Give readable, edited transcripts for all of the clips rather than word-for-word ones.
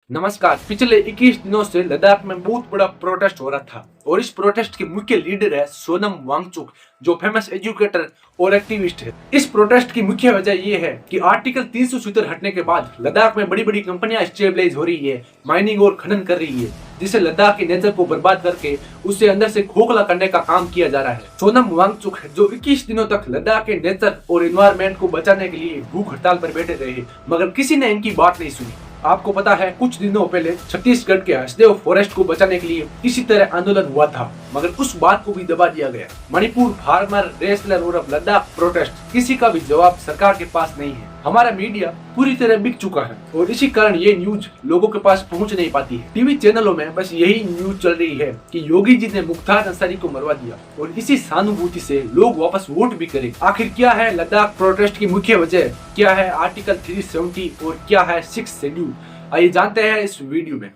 नमस्कार। पिछले 21 दिनों से लद्दाख में बहुत बड़ा प्रोटेस्ट हो रहा था और इस प्रोटेस्ट के मुख्य लीडर है सोनम वांगचुक, जो फेमस एजुकेटर और एक्टिविस्ट है। इस प्रोटेस्ट की मुख्य वजह यह है कि आर्टिकल 370 हटने के बाद लद्दाख में बड़ी बड़ी कंपनियां स्टेबलाइज हो रही है, माइनिंग और खनन कर रही है, जिससे लद्दाख के नेचर को बर्बाद करके उसे अंदर से खोखला करने का काम किया जा रहा है। सोनम वांगचुक जो 21 दिनों तक लद्दाख के नेचर और एनवायरमेंट को बचाने के लिए भूख हड़ताल पर बैठे रहे, मगर किसी ने इनकी बात नहीं सुनी। आपको पता है, कुछ दिनों पहले छत्तीसगढ़ के हसदेव फॉरेस्ट को बचाने के लिए इसी तरह आंदोलन हुआ था, मगर उस बात को भी दबा दिया गया। मणिपुर फार्मर रेसलर और अब लद्दाख प्रोटेस्ट, किसी का भी जवाब सरकार के पास नहीं है। हमारा मीडिया पूरी तरह बिक चुका है और इसी कारण ये न्यूज लोगों के पास पहुंच नहीं पाती है। टीवी चैनलों में बस यही न्यूज चल रही है कि योगी जी ने मुख्तार अंसारी को मरवा दिया और इसी सहानुभूति से लोग वापस वोट भी करें। आखिर क्या है लद्दाख प्रोटेस्ट की मुख्य वजह, क्या है आर्टिकल 370 और क्या है 6 शेड्यूल, आइए जानते हैं इस वीडियो में।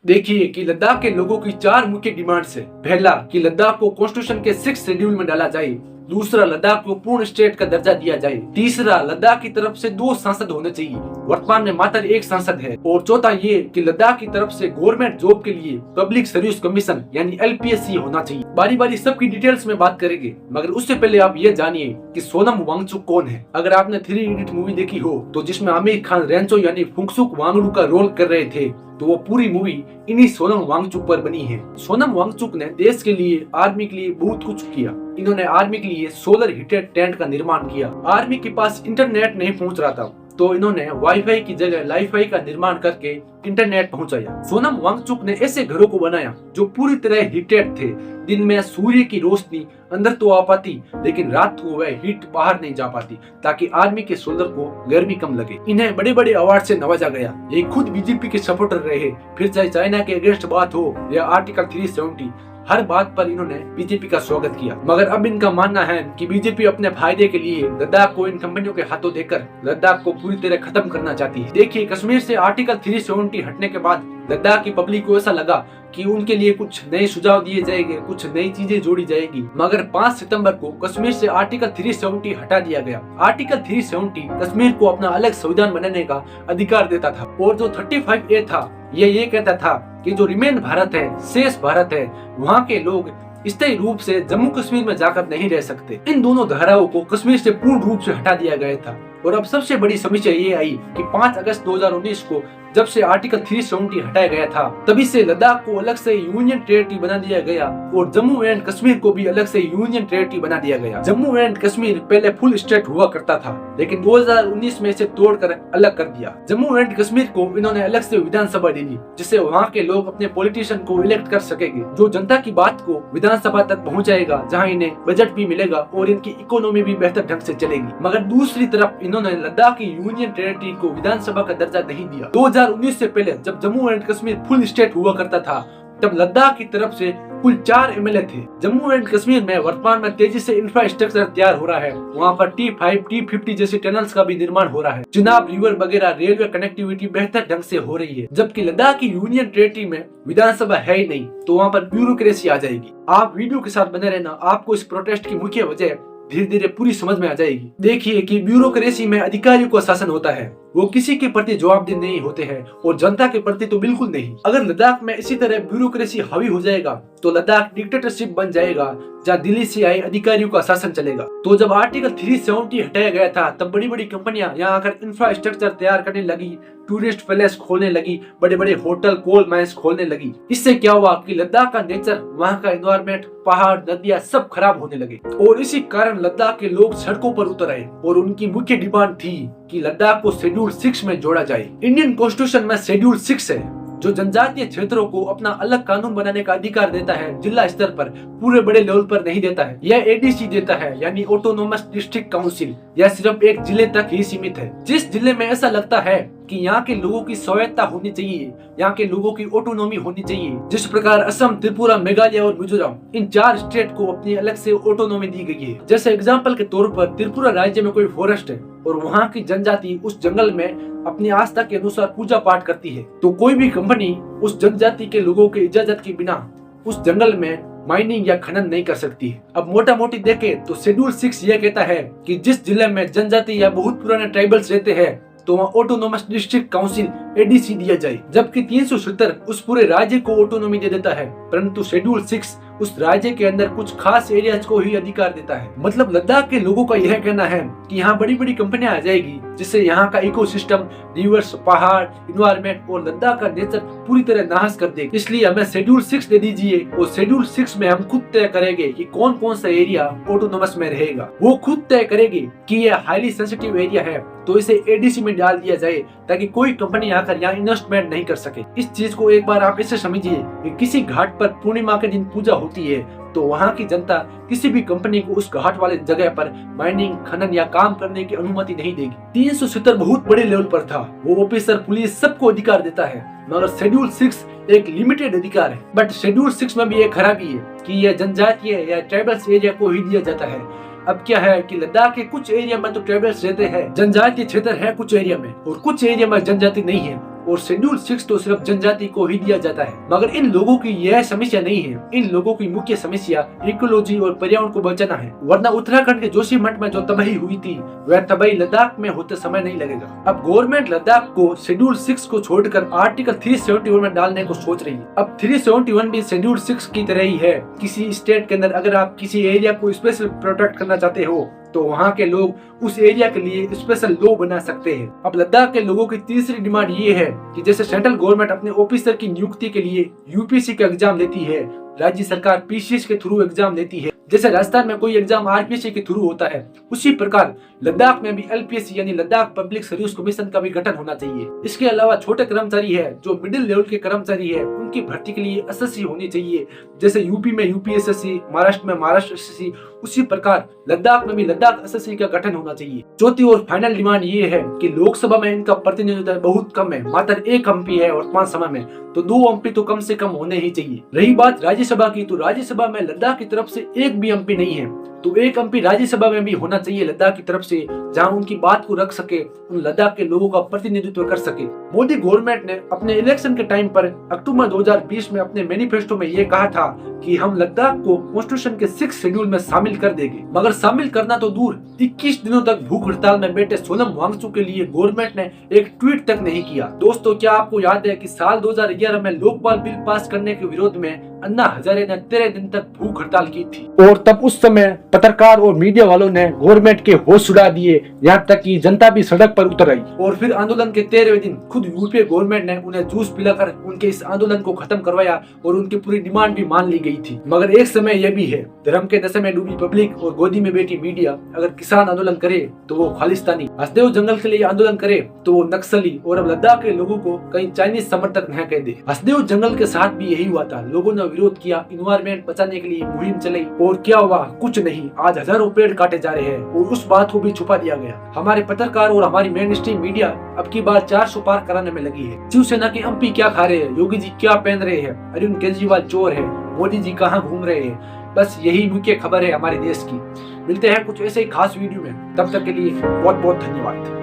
देखिए कि लद्दाख के लोगों की 4 मुख्य डिमांड्स है। पहला, कि लद्दाख को कॉन्स्टिट्यूशन के 6 शेड्यूल में डाला जाए। दूसरा, लद्दाख को पूर्ण स्टेट का दर्जा दिया जाए। तीसरा, लद्दाख की तरफ से 2 सांसद होने चाहिए, वर्तमान में मात्र 1 सांसद है। और चौथा ये कि लद्दाख की तरफ से गवर्नमेंट जॉब के लिए पब्लिक सर्विस कमीशन यानी LPSC होना चाहिए। बारी बारी सबकी डिटेल्स में बात करेंगे, मगर उससे पहले आप ये जानिए कि सोनम वांगचुक कौन है। अगर आपने 3 इडियट मूवी देखी हो तो जिसमें आमिर खान रेंचो यानी फुंगसुक वांगडू का रोल कर रहे थे, तो वो पूरी मूवी इन्हीं सोनम वांगचुक पर बनी है। सोनम वांगचुक ने देश के लिए, आर्मी के लिए बहुत कुछ किया। इन्होंने आर्मी के लिए सोलर हीटेड टेंट का निर्माण किया। आर्मी के पास इंटरनेट नहीं पहुंच रहा था, तो इन्होंने वाईफाई की जगह लाईफाई का निर्माण करके इंटरनेट पहुंचाया। सोनम वांगचुक ने ऐसे घरों को बनाया जो पूरी तरह हीटेड थे। दिन में सूर्य की रोशनी अंदर तो आ पाती, लेकिन रात को वह हीट बाहर नहीं जा पाती, ताकि आर्मी के सोल्जर को गर्मी कम लगे। इन्हें बड़े बड़े अवार्ड से नवाजा गया। ये खुद बीजेपी के सपोर्टर रहे, फिर चाहे चाइना के अगेंस्ट बात हो या आर्टिकल 370, हर बात पर इन्होंने बीजेपी का स्वागत किया। मगर अब इनका मानना है कि बीजेपी अपने फायदे के लिए लद्दाख को इन कंपनियों के हाथों देकर लद्दाख को पूरी तरह खत्म करना चाहती है। देखिए, कश्मीर से आर्टिकल 370 हटने के बाद लद्दाख की पब्लिक को ऐसा लगा कि उनके लिए कुछ नए सुझाव दिए जाएंगे, कुछ नई चीजें जोड़ी जाएगी, मगर 5 सितंबर को कश्मीर से आर्टिकल 370 हटा दिया गया। आर्टिकल 370 कश्मीर को अपना अलग संविधान बनाने का अधिकार देता था और जो 35A था ये कहता था कि जो रिमेन भारत है, शेष भारत है, वहाँ के लोग स्थायी रूप से जम्मू कश्मीर में जाकर नहीं रह सकते। इन दोनों धाराओं को कश्मीर से पूर्ण रूप से हटा दिया गया था। और अब सबसे बड़ी समस्या ये आई कि 5 अगस्त 2019 को जब से आर्टिकल 370 हटाया गया था, तभी से लद्दाख को अलग से यूनियन टेरिटरी बना दिया गया और जम्मू एंड कश्मीर को भी अलग से यूनियन टेरिटरी बना दिया गया। जम्मू एंड कश्मीर पहले फुल स्टेट हुआ करता था, लेकिन 2019 में इसे तोड़कर अलग कर दिया। जम्मू एंड कश्मीर को इन्होंने अलग से विधानसभा दे दी, जिससे वहाँ के लोग अपने पॉलिटिशियन को इलेक्ट कर सकेंगे, जो जनता की बात को विधानसभा तक पहुँचाएगा, जहाँ इन्हें बजट भी मिलेगा और इनकी इकोनॉमी भी बेहतर ढंग से चलेगी। मगर दूसरी तरफ इन्होंने लद्दाख की यूनियन टेरिटरी को विधानसभा का दर्जा नहीं दिया। 2019 से पहले जब Jammu and Kashmir full state हुआ करता था, तब लद्दाख की तरफ से कुल 4 MLA थे। जम्मू एंड कश्मीर में वर्तमान में तेजी से इंफ्रास्ट्रक्चर तैयार हो रहा है। वहाँ पर T5, T50 जैसे टनल्स का भी निर्माण हो रहा है। चिनाब रिवर वगैरह रेलवे कनेक्टिविटी बेहतर ढंग से हो रही है। जबकि लद्दाख की यूनियन टेरिटरी में विधानसभा है ही नहीं, तो वहाँ पर ब्यूरोक्रेसी आ जाएगी। आप वीडियो के साथ बने रहना, आपको इस प्रोटेस्ट की मुख्य वजह धीरे धीरे पूरी समझ में आ जाएगी। देखिए कि ब्यूरोक्रेसी में अधिकारियों का शासन होता है, वो किसी के प्रति जवाबदेह नहीं होते हैं और जनता के प्रति तो बिल्कुल नहीं। अगर लद्दाख में इसी तरह ब्यूरोक्रेसी हावी हो जाएगा तो लद्दाख डिक्टेटरशिप बन जाएगा, जहाँ दिल्ली से आए अधिकारियों का शासन चलेगा। तो जब आर्टिकल 370 हटाया गया था, तब बड़ी बड़ी कंपनियां यहाँ आकर इंफ्रास्ट्रक्चर तैयार करने लगी, टूरिस्ट पैलेस खोलने लगी, बड़े बड़े होटल, कोल माइंस खोलने लगी। इससे क्या हुआ कि लद्दाख का नेचर, वहाँ का एनवायरमेंट, पहाड़, नदियाँ सब खराब होने लगे और इसी कारण लद्दाख के लोग सड़कों पर उतर आए और उनकी मुख्य डिमांड थी कि लद्दाख को शेड्यूल 6 में जोड़ा जाए। इंडियन कॉन्स्टिट्यूशन में शेड्यूल 6 है, जो जनजातीय क्षेत्रों को अपना अलग कानून बनाने का अधिकार देता है। जिला स्तर पर, पूरे बड़े लेवल पर नहीं देता है। यह ADC देता है, यानी ऑटोनोमस डिस्ट्रिक्ट काउंसिल। यह सिर्फ एक जिले तक ही सीमित है। जिस जिले में ऐसा लगता है कि यहाँ के लोगों की स्वायत्ता होनी चाहिए, यहाँ के लोगों की ऑटोनॉमी होनी चाहिए, जिस प्रकार असम, त्रिपुरा, मेघालय और मिजोरम, इन 4 स्टेट को अपनी अलग से ऑटोनॉमी दी गई है। जैसे एग्जाम्पल के तौर पर त्रिपुरा राज्य में कोई फॉरेस्ट है और वहाँ की जनजाति उस जंगल में अपनी आस्था के अनुसार पूजा पाठ करती है, तो कोई भी कंपनी उस जनजाति के लोगों की इजाजत के बिना उस जंगल में माइनिंग या खनन नहीं कर सकती। अब मोटा मोटी देखें तो शेड्यूल 6 यह कहता है कि जिस जिले में जनजाति या बहुत पुराने ट्राइबल्स रहते हैं तो वहाँ ऑटोनोमस डिस्ट्रिक्ट काउंसिल एडीसी दिया जाए, जबकि 370 उस पूरे राज्य को ऑटोनोमी दे देता है, परंतु शेड्यूल 6 उस राज्य के अंदर कुछ खास एरियाज को ही अधिकार देता है। मतलब लद्दाख के लोगों का यह कहना है कि यहाँ बड़ी बड़ी कंपनियां आ जाएगी जिससे यहाँ का इकोसिस्टम, रिवर्स, पहाड़, इन्वायरमेंट और लद्दाख का नेचर पूरी तरह नाश कर देगी। इसलिए हमें शेड्यूल 6 दे दीजिए और शेड्यूल 6 में हम खुद तय करेंगे कि कौन कौन सा एरिया ऑटोनोमस में रहेगा। वो खुद तय करेगी कि यह हाईली सेंसिटिव एरिया है तो इसे एडीसी में डाल दिया जाए ताकि कोई कंपनी आकर यहाँ इन्वेस्टमेंट नहीं कर सके। इस चीज को एक बार आप ऐसे समझिए कि किसी घाट पर पूर्णिमा के दिन पूजा होती है तो वहाँ की जनता किसी भी कंपनी को उस घाट वाले जगह पर माइनिंग, खनन या काम करने की अनुमति नहीं देगी। 370 बहुत बड़े लेवल पर था, वो ऑफिसर, पुलिस सबको अधिकार देता है, मगर शेड्यूल 6 एक लिमिटेड अधिकार है। बट शेड्यूल 6 में भी एक खराबी है कि यह जनजातीय या ट्राइबल्स एरिया को ही दिया जाता है। अब क्या है कि लद्दाख के कुछ एरिया में तो ट्राइबल्स रहते हैं, जनजातीय क्षेत्र है कुछ एरिया में, और कुछ एरिया में जनजाति नहीं है, और शेड्यूल 6 तो सिर्फ जनजाति को ही दिया जाता है। मगर इन लोगों की यह समस्या नहीं है, इन लोगों की मुख्य समस्या इकोलॉजी और पर्यावरण को बचाना है। वरना उत्तराखंड के जोशीमठ में जो तबाही हुई थी वह तबाही लद्दाख में होते समय नहीं लगेगा। अब गवर्नमेंट लद्दाख को शेड्यूल 6 को छोड़कर आर्टिकल 371 में डालने को सोच रही है। अब 371 भी शेड्यूल 6 की तरह ही है। किसी स्टेट के अंदर अगर आप किसी एरिया को स्पेशल प्रोटेक्ट करना चाहते हो तो वहाँ के लोग उस एरिया के लिए स्पेशल लॉ बना सकते हैं। अब लद्दाख के लोगों की तीसरी डिमांड ये है कि जैसे सेंट्रल गवर्नमेंट अपने ऑफिसर की नियुक्ति के लिए यूपीएससी का एग्जाम लेती है, राज्य सरकार पीसीएस के थ्रू एग्जाम लेती है, जैसे राजस्थान में कोई एग्जाम आरपीएससी के थ्रू होता है, उसी प्रकार लद्दाख में भी एलपीएससी यानी लद्दाख पब्लिक सर्विस कमीशन का भी गठन होना चाहिए। इसके अलावा छोटे कर्मचारी है, जो मिडिल लेवल के कर्मचारी है, उनकी भर्ती के लिए एसएससी होनी चाहिए। जैसे यूपी में यूपी एसएससी, महाराष्ट्र में महाराष्ट्र एसएससी, उसी प्रकार लद्दाख में भी लद्दाख एसएससी का गठन होना चाहिए। चौथी और फाइनल डिमांड ये है कि लोकसभा में इनका प्रतिनिधित्व बहुत कम है, मात्र 1 एमपी है वर्तमान समय में, तो 2 एमपी तो कम से कम होने ही चाहिए। रही बात राज्यसभा की, तो राज्यसभा में लद्दाख की तरफ से एक भी एमपी नहीं है, तो 1 एमपी राज्यसभा में भी होना चाहिए लद्दाख की तरफ से, जहां उनकी बात को रख सके, उन लद्दाख के लोगों का प्रतिनिधित्व कर सके। मोदी गवर्नमेंट ने अपने इलेक्शन के टाइम पर अक्टूबर 2020 में अपने मैनिफेस्टो में ये कहा था कि हम लद्दाख को कॉन्स्टिट्यूशन के 6 शेड्यूल में शामिल कर देंगे, मगर शामिल करना तो दूर, 21 दिनों तक भूख हड़ताल में बैठे सोनम वांगचुक के लिए गवर्नमेंट ने एक ट्वीट तक नहीं किया। दोस्तों, क्या आपको याद है कि साल 2011 में लोकपाल बिल पास करने के विरोध में अन्ना हजारे ने 13 दिन तक भूख हड़ताल की थी, और तब उस समय पत्रकार और मीडिया वालों ने गवर्नमेंट के होश उड़ा दिए, यहाँ तक कि जनता भी सड़क पर उतर आई। और फिर आंदोलन के 13वें दिन खुद यूपीए गवर्नमेंट ने उन्हें जूस पिलाकर उनके इस आंदोलन को खत्म करवाया और उनकी पूरी डिमांड भी मान ली गई थी। मगर एक समय यह भी है, धर्म के नशे में डूबी पब्लिक और गोदी में बैठी मीडिया अगर किसान आंदोलन करे तो वो खालिस्तानी, हसदेव जंगल के लिए आंदोलन करे तो वो नक्सली, और अब लद्दाख के लोगों को कहीं चाइनीज समर्थक न कह दे। हसदेव जंगल के साथ भी यही हुआ था, लोगों ने विरोध किया, इन्वायरमेंट बचाने के लिए मुहिम चलाई, और क्या हुआ? कुछ नहीं। आज हजारों पेड़ काटे जा रहे हैं और उस बात को भी छुपा दिया गया। हमारे पत्रकार और हमारी मेन स्ट्रीम मीडिया अब की बार 400 पार कराने में लगी है। शिवसेना के एमपी क्या खा रहे हैं, योगी जी क्या पहन रहे हैं, अरविंद केजरीवाल चोर है, मोदी जी कहाँ घूम रहे हैं, बस यही मुख्य खबर है हमारे देश की। मिलते हैं कुछ ऐसे ही खास वीडियो में, तब तक के लिए बहुत बहुत धन्यवाद।